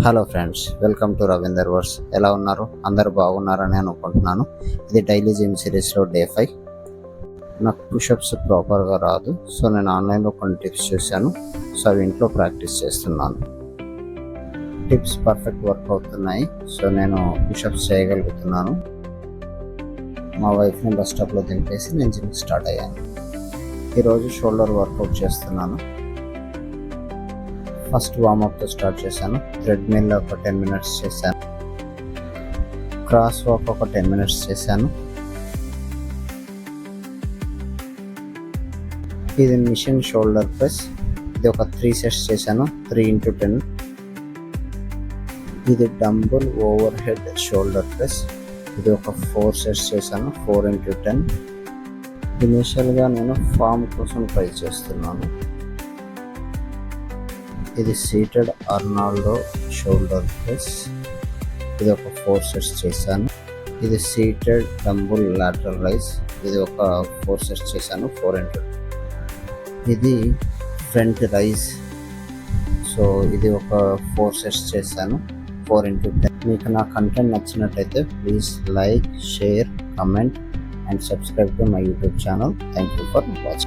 Hello friends, welcome to Ravinder వర్స్. ఎలా ఉన్నారు? అందరూ బాగున్నారని అనుకుంటున్నాను. ఇది డైలీ జిమ్ సిరీస్లో డే 5. నాకు పుషప్స్ ప్రాపర్గా రాదు, సో నేను ఆన్లైన్లో కొన్ని టిప్స్ చూశాను. సో అవి ఇంట్లో ప్రాక్టీస్ చేస్తున్నాను. టిప్స్ పర్ఫెక్ట్ వర్క్ అవుతున్నాయి. సో నేను పుషప్స్ చేయగలుగుతున్నాను. మా వైఫ్ని బస్ స్టాప్లో దింపేసి నేను జిమ్ స్టార్ట్ అయ్యాను. ఈరోజు షోల్డర్ వర్కౌట్ చేస్తున్నాను. ఫస్ట్ వార్మప్తో స్టార్ట్ చేశాను. థ్రెడ్మిల్ ఒక 10 minutes చేశాను. క్రాస్ వాక్ ఒక 10 minutes చేశాను. ఇది మిషన్ షోల్డర్ ప్రెస్. ఇది ఒక 3 sets చేశాను, 3x10. ఇది dumbbell over head shoulder press. ఇది ఒక 4 sets చేశాను, 4x10. ఇనిషియల్గా నేను ఫామ్ కోసం ట్రై చేస్తున్నాను. ఇది సీటెడ్ అర్నాల్డో షోల్డర్ ప్రెస్. ఇది ఒక 4 sets చేశాను. ఇది సీటెడ్ డంబుల్ లాటరల్ రైజ్. ఇది ఒక 4 sets చేశాను, 4x10. ఇది ఫ్రంట్ రైజ్. సో ఇది ఒక 4 sets చేశాను, 4x10. మీకు నా కంటెంట్ నచ్చినట్టయితే please like, share, comment and subscribe to my YouTube channel. Thank you for watching.